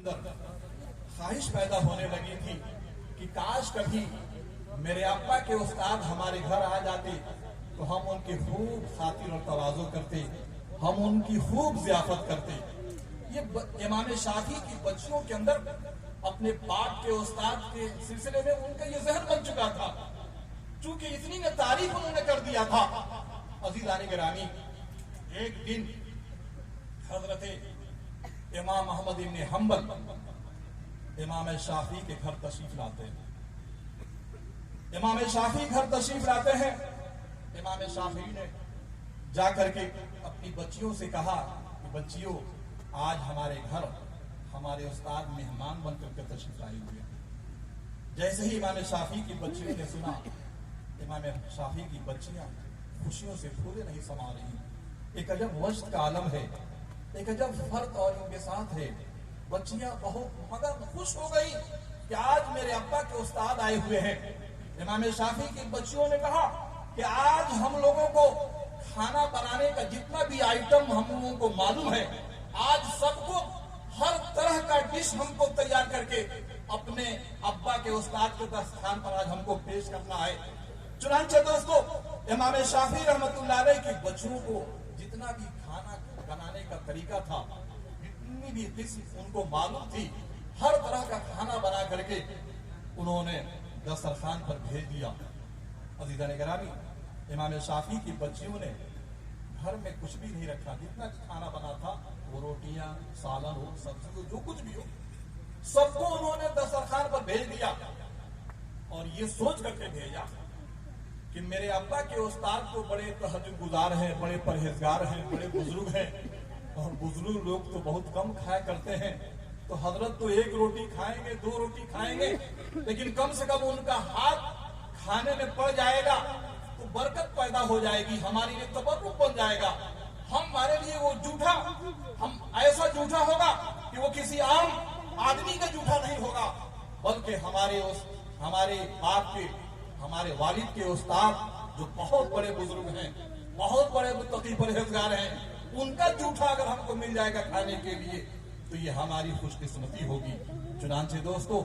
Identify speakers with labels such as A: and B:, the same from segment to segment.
A: ख्वाहिश पैदा होने लगी थी कि काश कभी मेरे अब्बा के उस्ताद हमारे घर आ जाते तो हम उनकी खूब खातिर और तवाज़ो करते, हम उनकी खूब ज़ियाफत करते। ये इमाम शाफी की बच्चियों के अंदर अपने बाप के उस्ताद के सिलसिले में उनका ये जहन बन चुका था, चूंकि इतनी न तारीफ उन्होंने कर दिया था। अज़ीज़ान गिरामी, एक दिन हजरत इमाम अहमद इब्न हम्बल इमाम शाफी के घर तशरीफ लाते हैं। इमाम शाफी घर तशरीफ लाते हैं। इमाम शाफी ने जाकर के अपनी बच्चियों से कहा कि बच्चियों, आज हमारे घर हमारे उस्ताद मेहमान बनकर के तशरीफ लाए हुए हैं। जैसे ही इमाम शाफी की बच्चियों ने सुना, इमाम शाफी की बच्चियां खुशियों से फूले नहीं समा रही। एक अजब वश्त का आलम है, एक अजब फर्क और इनके साथ है। बच्चियां बहुत मगर खुश हो गई कि आज मेरे अब्बा के उस्ताद आए हुए हैं। इमाम शाफी की बच्चियों ने कहा कि आज हम लोगों को खाना बनाने का जितना भी आइटम हम लोगों को मालूम है, आज सबको हर तरह का डिश हमको तैयार करके अपने अब्बा के उस्ताद के दस्तरखान पर आज हमको पेश करना है। चुनांचे दोस्तों, इमाम शाफी रहमतुल्लाह अलैह की बच्चियों को जितना भी खाना बनाने का तरीका था, जितनी भी डिश उनको मालूम थी, हर तरह का खाना बना करके उन्होंने दस्तरखान पर भेज दिया। अज़ीज़ान गिरामी, इमाम शाफी की बच्चियों ने घर में कुछ भी नहीं रखा, जितना भी खाना बना था, वो रोटियां, सालन हो, सब्जी हो, जो कुछ भी हो, सबको उन्होंने दस्तरखान पर भेज दिया। और ये सोच करके भेजा कि मेरे अब्बा के उस्ताद तो बड़े तहज्जुद गुजार हैं, बड़े परहेजगार हैं, बड़े बुजुर्ग हैं, और बुजुर्ग लोग तो बहुत कम खाया करते हैं, तो हजरत तो एक रोटी खाएंगे, दो रोटी खाएंगे, लेकिन कम से कम उनका हाथ खाने में पड़ जाएगा तो बरकत पैदा हो जाएगी, हमारे लिए तबर्रुक बन जाएगा। हमारे लिए वो जूठा, हम ऐसा जूठा होगा कि वो किसी आम आदमी का जूठा नहीं होगा, बल्कि हमारे बाप के, हमारे वालिद के उस्ताद जो बहुत बड़े बुजुर्ग हैं, बहुत बड़े मुत्तकी परहेजगार हैं, उनका जूठा अगर हमको मिल जाएगा खाने के लिए तो ये हमारी खुशकिस्मती होगी। चुनांचे दोस्तों,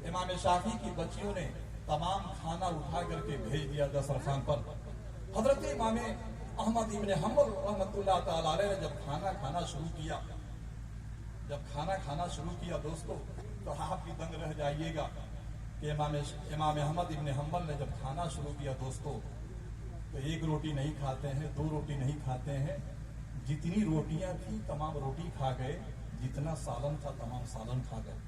A: इमाम शाफी की बच्चियों ने तमाम खाना उठा करके भेज दिया दस्तरखान पर। हजरत इमाम अहमद इब्न हम्बल रहमतुल्लाह तआला अलैह ने जब खाना खाना शुरू किया दोस्तों, तो आप भी दंग रह जाइएगा कि इमाम अहमद इब्न हम्बल ने जब खाना शुरू किया दोस्तों, तो एक रोटी नहीं खाते हैं, दो रोटी नहीं खाते हैं, जितनी रोटियां थी तमाम रोटी खा गए, जितना सालन था तमाम सालन खा गए,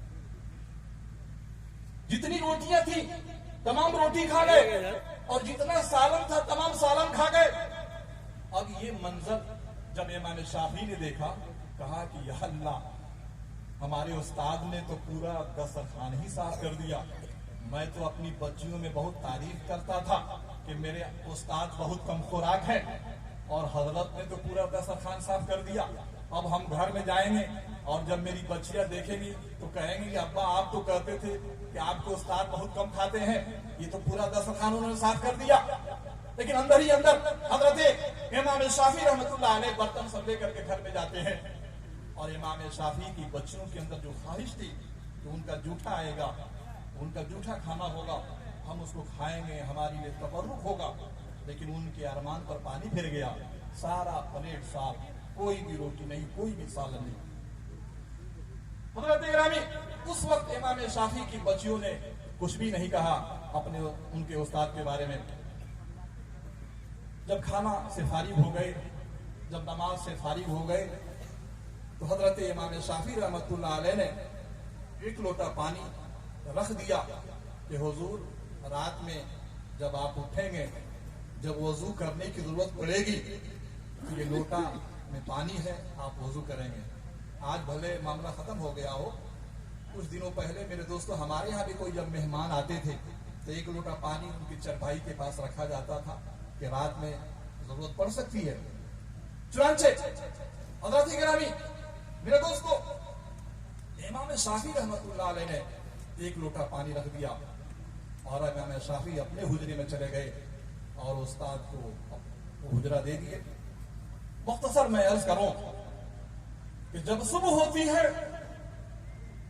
A: जितनी रोटियां थी तमाम रोटी खा गए, और जितना सालन था तमाम सालन खा गए। अब ये मंजर जब इमाम शाफी ने देखा, कहा कि या अल्लाह, हमारे उस्ताद ने तो पूरा दस्तरखान ही साफ कर दिया। मैं तो अपनी बच्चियों में बहुत तारीफ करता था कि मेरे उस्ताद बहुत कम खुराक है, और हजरत ने तो पूरा दस्तरखान साफ कर दिया। अब हम घर में जाएंगे और जब मेरी बच्चियां देखेंगी तो कहेंगी कि अब्बा, आप तो कहते थे कि आपके उस्ताद बहुत कम खाते हैं, ये तो पूरा दस्तरखान उन्होंने साफ कर दिया। लेकिन अंदर ही अंदर हजरत इमाम शाफी रहमतुल्लाह अलैह बर्तन सब लेकर के घर में जाते हैं, और इमाम शाफी की बच्चियों के अंदर जो ख्वाहिश थी कि उनका जूठा आएगा, उनका जूठा खाना होगा, हम उसको खाएंगे, हमारे लिए तबर्रुक होगा, लेकिन उनके अरमान पर पानी फिर गया। सारा प्लेट साफ, कोई भी रोटी नहीं, कोई भी सालन नहीं। हज़रत गिरामी, उस वक्त इमाम शाफी की बच्चियों ने कुछ भी नहीं कहा अपने उनके उस्ताद के बारे में। जब खाना से फारिग हो गए, जब नमाज से फारिग हो गए, तो हजरत इमाम शाफी रहमतुल्लाह अलैह ने एक लोटा पानी रख दिया कि हुजूर, रात में जब आप उठेंगे, जब वजू करने की जरूरत पड़ेगी, तो ये लोटा में पानी है, आप वजू करेंगे। आज भले मामला खत्म हो गया हो, कुछ दिनों पहले मेरे दोस्तों, हमारे यहाँ भी कोई जब मेहमान आते थे तो एक लोटा पानी उनकी चरपाई के पास रखा जाता था कि रात में जरूरत पड़ सकती है। चुनांचे हज़रत गिरामी, मेरे दोस्तों, इमाम शाफी रहमतुल्लाह अलैह ने एक लोटा पानी रख दिया, और इमाम शाफी अपने हुजरे में चले गए और उस्ताद को हुजरा दे दिए। मुख्तसर मैं अर्ज करूं कि जब सुबह होती है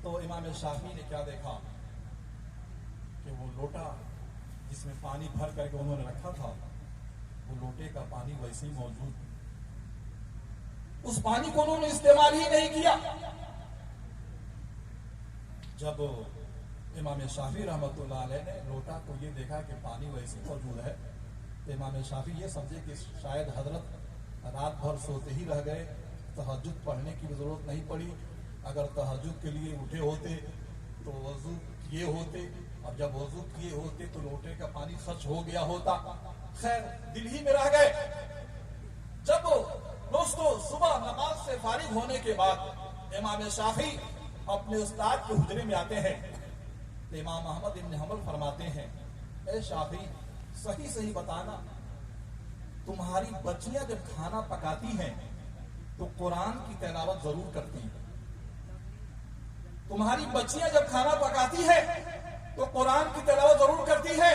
A: तो इमाम शाफी ने क्या देखा कि वो लोटा जिसमें पानी भर करके उन्होंने रखा था, वो लोटे का पानी वैसे ही मौजूद, उस पानी को उन्होंने इस्तेमाल ही नहीं किया। जब इमाम शाफी रहमतुल्लाह अलैह ने लोटा को ये देखा कि पानी वैसे ही मौजूद है, तो इमाम शाफी ये समझे कि शायद हजरत रात भर सोते ही रह गए, तहज्जुद पढ़ने की भी जरूरत नहीं पड़ी। अगर तहज्जुद के लिए उठे होते तो वजू किए होते, और जब वजू किए होते तो लोटे का पानी खर्च हो गया होता। खैर, दिल ही में रह गए। जब दोस्तों सुबह नमाज से फारिग होने के बाद इमाम शाफी अपने उस्ताद के हुजरे में आते हैं, तो इमाम अहमद इब्न हंबल फरमाते हैं, ए शाफी, सही सही बताना, तुम्हारी बच्चियां जब खाना पकाती हैं तो कुरान की तिलावत जरूर करती हैं। तुम्हारी बच्चियां जब खाना पकाती है तो कुरान की तिलावत जरूर करती है।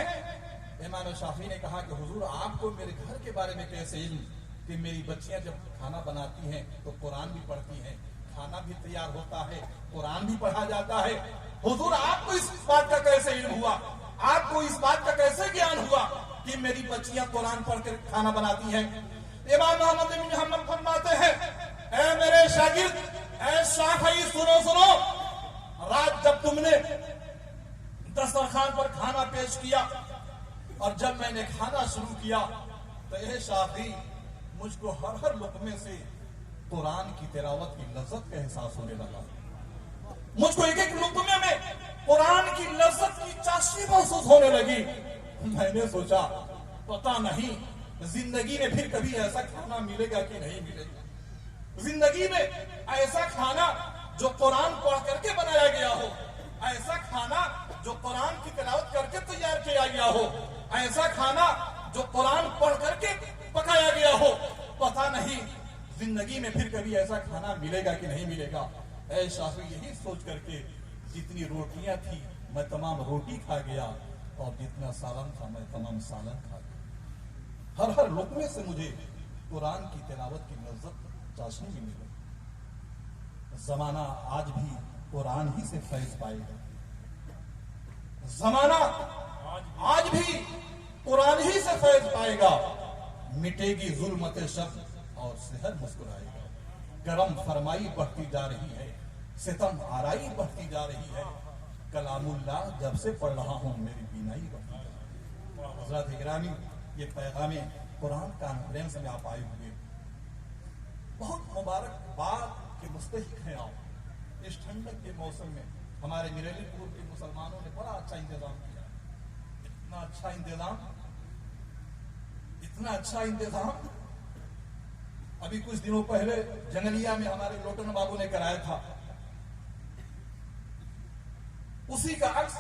A: इमाम शाफी ने कहा कि हुजूर, आपको मेरे घर के बारे में कैसे इल्म कि मेरी बच्चियां जब खाना बनाती हैं तो कुरान भी पढ़ती हैं, खाना भी तैयार होता है, कुरान भी पढ़ा जाता है। हुजूर, आपको इस बात का कैसे इल्म हुआ, आपको इस बात का कैसे ज्ञान हुआ कि मेरी बच्चियां कुरान पढ़कर खाना बनाती हैं? इमाम अहमद इब्न हंबल फरमाते हैं, ऐ मेरे शागिर्द, ऐ शाफी, सुनो सुनो, रात जब तुमने दस्तरखान पर खाना पेश किया और जब मैंने खाना शुरू किया तो यह शाफी, मुझको हर हर लुकमे से कुरान की तिलावत की लज्जत का एहसास होने लगा। मुझको एक एक लुकमे में कुरान की लज्जत की चाशनी महसूस होने लगी। मैंने सोचा, पता नहीं जिंदगी में फिर कभी ऐसा खाना मिलेगा कि नहीं मिलेगा। जिंदगी में ऐसा खाना जो कुरान पढ़ करके बनाया गया हो, ऐसा खाना जो कुरान की तिलावत करके तैयार किया गया हो, ऐसा खाना जो कुरान पढ़ करके पकाया गया हो, पता नहीं जिंदगी में फिर कभी ऐसा खाना मिलेगा कि नहीं मिलेगा। ऐ शाफी, यही सोच करके जितनी रोटियां थी मैं तमाम रोटी खा गया, और जितना सालन था मैं तमाम सालन खा गया। हर हर लुकमे से मुझे कुरान की तिलावत की लज्जत चाशनी भी मिली। जमाना आज भी कुरान ही से फैज पाएगा, जमाना आज भी कुरान ही से फैज पाएगा। मिटेगी जुल्मत शब और सेहर मुस्कुराएगा। करम फरमाई बढ़ती जा रही है, सितम आराई बढ़ती जा रही है। कलामुल्लाह जब से पढ़ रहा हूं मेरी बीनाई बढ़ती जा रही है। हज़रत गिरामी, ये पैगामे कुरान कॉन्फ्रेंस में आप आए हुए, बहुत मुबारकबाद के मुस्तहिक हैं आप। इस ठंडक के मौसम में हमारे मिरेलीपुर के मुसलमानों ने बड़ा अच्छा इंतजाम किया। इतना अच्छा इंतजाम, इतना अच्छा इंतजाम अभी कुछ दिनों पहले जंगलिया में हमारे लोटन बाबू ने कराया था। उसी का अक्स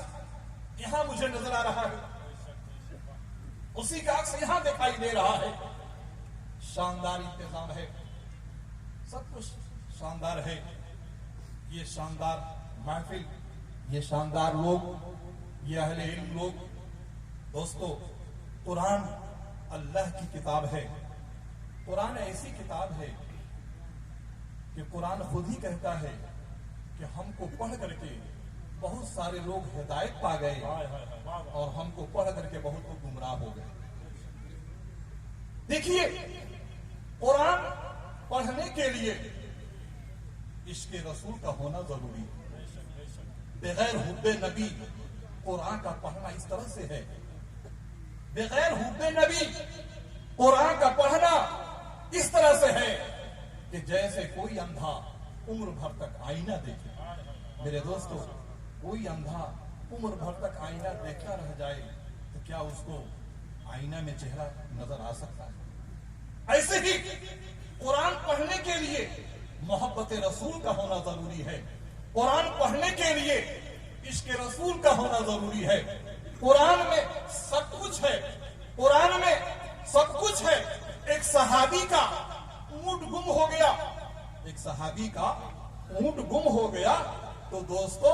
A: यहां मुझे नजर आ रहा है, उसी का अक्स यहां दिखाई दे रहा है। शानदार इंतजाम है, सब कुछ शानदार है। ये शानदार महफिल, ये शानदार लोग, ये अहले इल्म लोग। दोस्तों, कुरान अल्लाह की किताब है। कुरान ऐसी किताब है कि कुरान खुद ही कहता है कि हमको पढ़ करके बहुत सारे लोग हिदायत पा गए और हमको पढ़ करके बहुत लोग गुमराह हो गए। देखिए, कुरान पढ़ने के लिए इश्क़े रसूल का होना जरूरी है। बगैर हुब्बे नबी कुरान का पढ़ना इस तरह से है, बगैर हुब्बे नबी कुरान का पढ़ना इस तरह से है कि जैसे कोई अंधा उम्र भर तक आईना देखे। मेरे दोस्तों, कोई अंधा उम्र भर तक आईना देखता रह जाए तो क्या उसको आईना में चेहरा नजर आ सकता है? ऐसे ही कुरान पढ़ने के लिए मोहब्बत रसूल का होना जरूरी है। कुरान पढ़ने के लिए इश्क़ रसूल का होना जरूरी है। कुरान में सब कुछ है, कुरान में सब कुछ है। एक सहाबी का ऊंट गुम हो गया, एक सहाबी का ऊंट गुम हो गया तो दोस्तों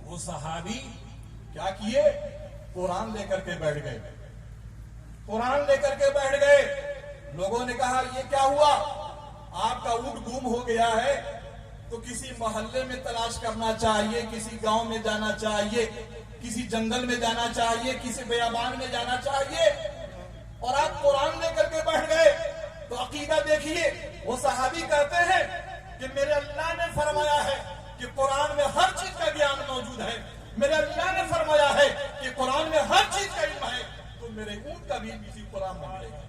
A: वो सहाबी क्या किए? कुरान लेकर के बैठ गए, कुरान लेकर के बैठ गए। लोगों ने कहा, ये क्या हुआ? आपका ऊंट गुम हो गया है, तो किसी मोहल्ले में तलाश करना चाहिए, किसी गांव में जाना चाहिए, किसी जंगल में जाना चाहिए, किसी बेयाबान में जाना चाहिए, और आप कुरान लेकर के बैठ गए। तो अकीदा देखिए, वो सहाबी कहते हैं कि मेरे अल्लाह ने फरमाया है कि कुरान में हर चीज का ज्ञान मौजूद है, मेरे अल्लाह ने फरमाया है कि कुरान में हर चीज का इल्म है, तो मेरे ऊंट का भी किसी कुरान में मिलेगा।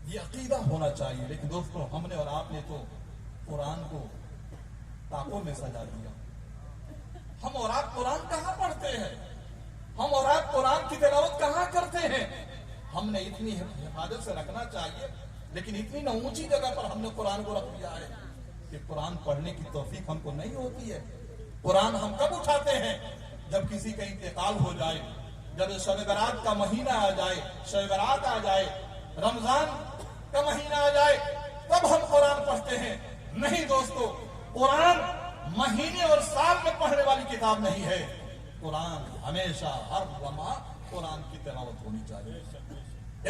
A: ये अकीदा होना चाहिए। लेकिन दोस्तों, हमने और आपने तो कुरान को ताकों में सजा दिया। हम और आप कुरान कहां पढ़ते हैं? हम और आप कुरान की तिलावत कहां करते हैं? हमने इतनी हिफाजत से रखना चाहिए, लेकिन इतनी न ऊंची जगह पर हमने कुरान को रख दिया है कि कुरान पढ़ने की तौफीक हमको नहीं होती है। कुरान हम कब उठाते हैं? जब किसी का इंतकाल हो जाए, जब शब बरात का महीना आ जाए, शब बरात आ जाए, रमजान का महीना आ जाए, तब हम कुरान पढ़ते हैं। नहीं दोस्तों, कुरान महीने और साल में पढ़ने वाली किताब नहीं है। कुरान हमेशा हर लम्हा कुरान की तिलावत होनी चाहिए,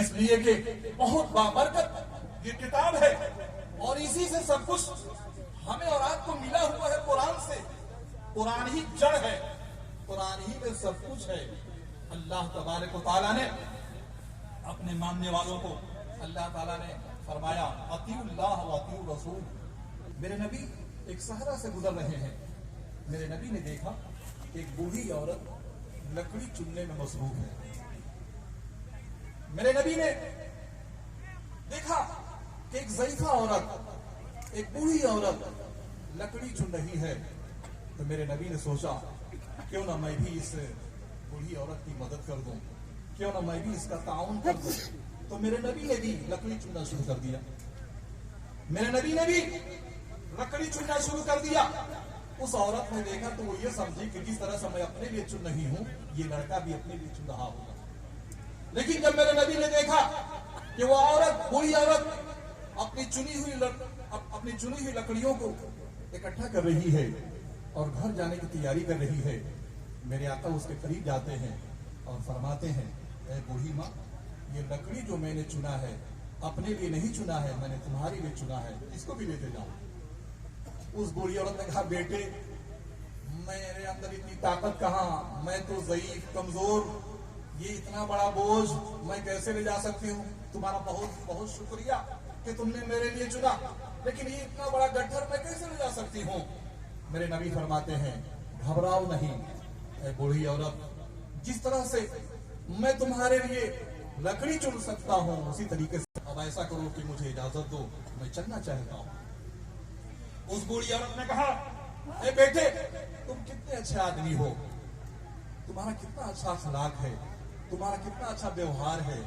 A: इसलिए कि बहुत बाबरकत ये किताब है और इसी से सब कुछ हमें और आपको मिला हुआ है। कुरान से, कुरान ही जड़ है, कुरान ही में सब कुछ है। अल्लाह तबारक व तआला ने अपने मानने वालों को, अल्लाह ताला ने फरमाया अतीउल्लाह व अतीउर रसूल। मेरे नबी एक सहरा से गुजर रहे हैं, मेरे नबी ने देखा एक बूढ़ी औरत लकड़ी चुनने में मसरूफ है। मेरे नबी ने देखा कि एक ज़ईफा औरत, एक बूढ़ी औरत लकड़ी चुन रही है। तो मेरे नबी ने सोचा क्यों ना मैं भी इस बूढ़ी औरत की मदद कर दूं, क्यों ना मैं भी इसका ताउन कर दूं। तो मेरे नबी ने भी लकड़ी चुनना शुरू कर दिया। मेरे नबी ने भी लकड़ी चुनना शुरू कर दिया। उस औरत ने देखा तो वो ये समझी कि जिस तरह से मैं अपने लिए चुन रही हूं, ये लड़का भी अपने लिए चुन रहा होगा। लेकिन जब मेरे नबी ने देखा कि वो औरत, बूढ़ी औरत अपनी चुनी हुई लकड़ियों को इकट्ठा कर रही है और घर जाने की तैयारी कर रही है, मेरे आका उसके करीब जाते हैं और फरमाते हैं, ऐ बूढ़ी माँ, ये लकड़ी जो मैंने चुना है अपने लिए नहीं चुना है, मैंने तुम्हारे लिए चुना है, इसको भी लेते जाओ। उस बूढ़ी औरत ने कहा, बेटे मेरे अंदर इतनी ताकत कहाँ, मैं तो ज़ईफ कमजोर, ये इतना बड़ा बोझ मैं कैसे ले जा सकती हूँ? तुम्हारा बहुत बहुत शुक्रिया कि तुमने मेरे लिए चुना, लेकिन ये इतना बड़ा गट्ठर मैं कैसे ले जा सकती हूँ? मेरे नबी फरमाते हैं, घबराओ नहीं ऐ बूढ़ी औरत, जिस तरह से मैं तुम्हारे लिए लकड़ी चुन सकता हूँ, उसी तरीके से अब ऐसा करो कि मुझे इजाजत दो, मैं चलना चाहता हूँ। उस बूढ़ी औरत ने कहा, ए बेटे, तुम कितने अच्छे आदमी हो, तुम्हारा कितना अच्छा अखलाक है, तुम्हारा कितना अच्छा व्यवहार है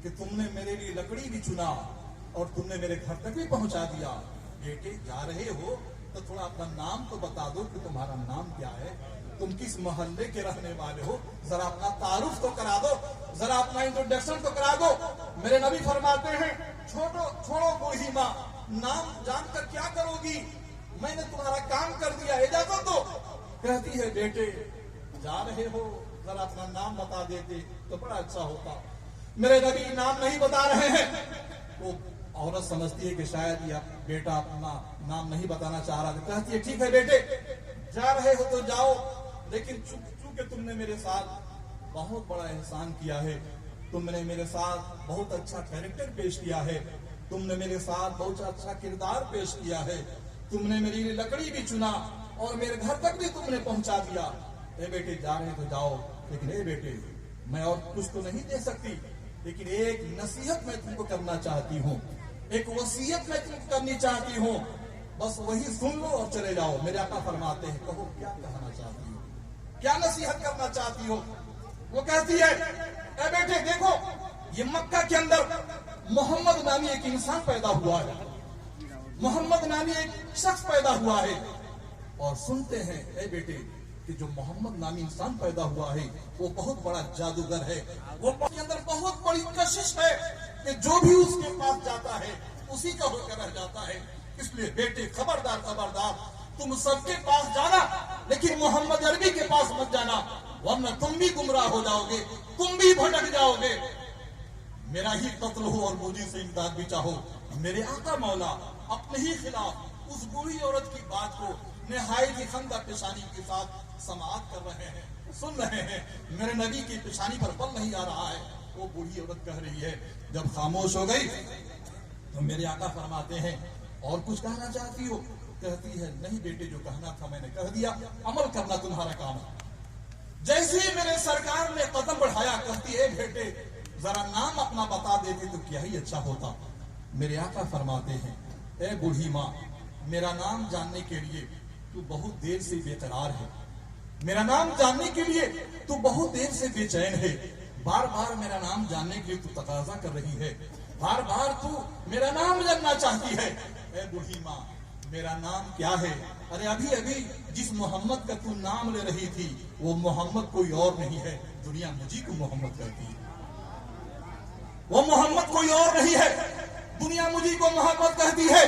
A: कि तुमने मेरे लिए लकड़ी भी चुना और तुमने मेरे घर तक भी पहुंचा दिया। बेटे जा रहे हो तो थोड़ा अपना नाम तो बता दो कि तुम्हारा नाम क्या है, तुम किस मोहल्ले के रहने वाले हो, जरा अपना तारुफ तो करा दो, जरा अपना इंट्रोडक्शन तो करा दो। मेरे नबी फरमाते हैं, छोड़ो बूढ़ी माँ, नाम जानकर क्या करोगी, मैंने तुम्हारा काम कर दिया, इजाजत दो। कहती है, बेटे जा रहे हो, जरा अपना नाम बता देते तो बड़ा अच्छा होता। मेरे नबी नाम नहीं बता रहे हैं। वो औरत समझती है कि शायद यह बेटा अपना नाम नहीं बताना चाह रहा था। कहती है, ठीक है बेटे, जा रहे हो तो जाओ, लेकिन चूंकि तुमने मेरे साथ बहुत बड़ा एहसान किया है, तुमने मेरे साथ बहुत अच्छा कैरेक्टर पेश किया है, तुमने मेरे साथ बहुत अच्छा किरदार पेश किया है, तुमने मेरी लकड़ी भी चुना और मेरे घर तक भी तुमने पहुंचा दिया। ए बेटे जा रहे तो जाओ, लेकिन ए बेटे मैं और कुछ तो नहीं दे सकती, लेकिन एक नसीहत मैं तुमको करना चाहती हूँ, एक वसीयत मैं तुमको करनी चाहती हूँ, बस वही सुन लो और चले जाओ। मेरे आका फरमाते हैं, कहो क्या कहना चाहती हो, क्या नसीहत करना चाहती हो? वो कहती है, ए बेटे देखो, ये मक्का के अंदर मोहम्मद नामी एक इंसान पैदा हुआ है, मोहम्मद नामी एक शख्स पैदा हुआ है, और सुनते हैं ए बेटे कि जो मोहम्मद नामी इंसान पैदा हुआ है वो बहुत बड़ा जादूगर है, वो के अंदर बहुत बड़ी कशिश है कि जो भी उसके पास जाता है उसी का होकर रह जाता है। इसलिए बेटे खबरदार खबरदार, तुम सबके पास जाना, लेकिन मोहम्मद अरबी के पास मत जाना, वरना तुम भी गुमराह हो जाओगे, तुम भी भटक जाओगे। मेरा ही कत्ल हो और मुझे से इमदाद भी चाहो। मेरे आका मौला अपने ही खिलाफ उस बूढ़ी औरत की बात को निहायत ही खंदा पेशानी के साथ समाअत कर रहे हैं, सुन रहे हैं। मेरे नबी की पेशानी पर बल नहीं आ रहा है। वो बूढ़ी औरत कह रही है, जब खामोश हो गई तो मेरे आका फरमाते हैं, और कुछ कहना चाहती हो? कहती है, नहीं बेटे, जो कहना था मैंने कह दिया, अमल करना तुम्हारा काम है। जैसे ही मेरे सरकार ने कदम बढ़ाया, कहती है, बेटे जरा नाम अपना बता देते तो क्या ही अच्छा होता। मेरे आका फरमाते हैं, ए बूढ़ी माँ, मेरा नाम जानने के लिए तू बहुत देर से बेकरार है, मेरा नाम जानने के लिए तू बहुत देर से बेचैन है, बार बार मेरा नाम जानने के लिए तू तकाजा कर रही है, बार बार तू मेरा नाम जानना चाहती है। ए बूढ़ी माँ, मेरा नाम क्या है? अरे अभी अभी जिस मोहम्मद का तू नाम ले रही थी, वो मोहम्मद कोई और नहीं है, दुनिया मुझी को मोहम्मद कहती है। वो मोहम्मद कोई और नहीं है, दुनिया मुझी को मोहम्मद कहती है।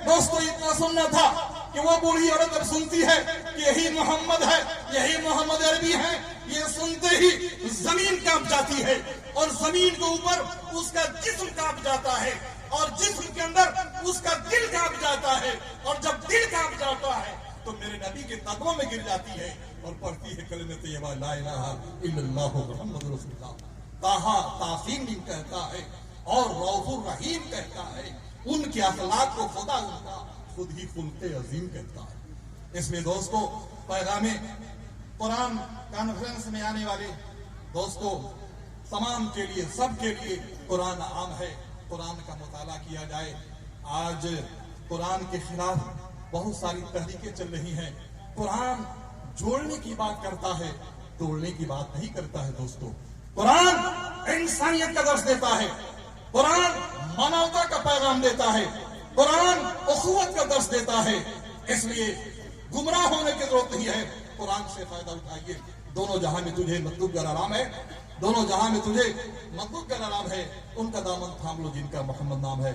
A: दोस्तों, इतना सुनना था कि वो बूढ़ी औरत अब सुनती है कि यही मोहम्मद है, यही मोहम्मद अरबी है। ये सुनते ही जमीन कांप जाती है और जमीन के ऊपर उसका जिस्म कांप जाता है और जिस्म के अंदर उसका दिल कांप जाता है, और जब दिल कांप जाता है तो मेरे नबी के कदमों में गिर जाती है और पढ़ती है कलिमे तैयबा ला इलाहा इल्लल्लाहु मुहम्मदुर रसूलुल्लाह। ताहा तासीम भी कहता है और रऊफुर रहीम कहता है। उनके अखलाक को खुदा उनका खुद ही खुल्के अजीम कहता है। इसलिए दोस्तों, पैगामे कुरान कॉन्फ्रेंस में आने वाले दोस्तों तमाम के लिए, सबके लिए कुरान आम है। कुरान का मुताला किया जाए। आज कुरान के खिलाफ बहुत सारी तहरीकें चल रही हैं। कुरान जोड़ने की बात करता है, तोड़ने की बात नहीं करता है। दोस्तों, कुरान इंसानियत का दर्स देता है, कुरान मानवता का पैगाम देता है, कुरान उखुवत का दर्स देता है। इसलिए गुमराह होने की जरूरत नहीं है, कुरान से फायदा उठाइए। दोनों जहां में तुझे मतलूब का आराम है, दोनों जहां में तुझे मतलूब का आराम है। उनका दामन थाम लो जिनका मोहम्मद नाम है।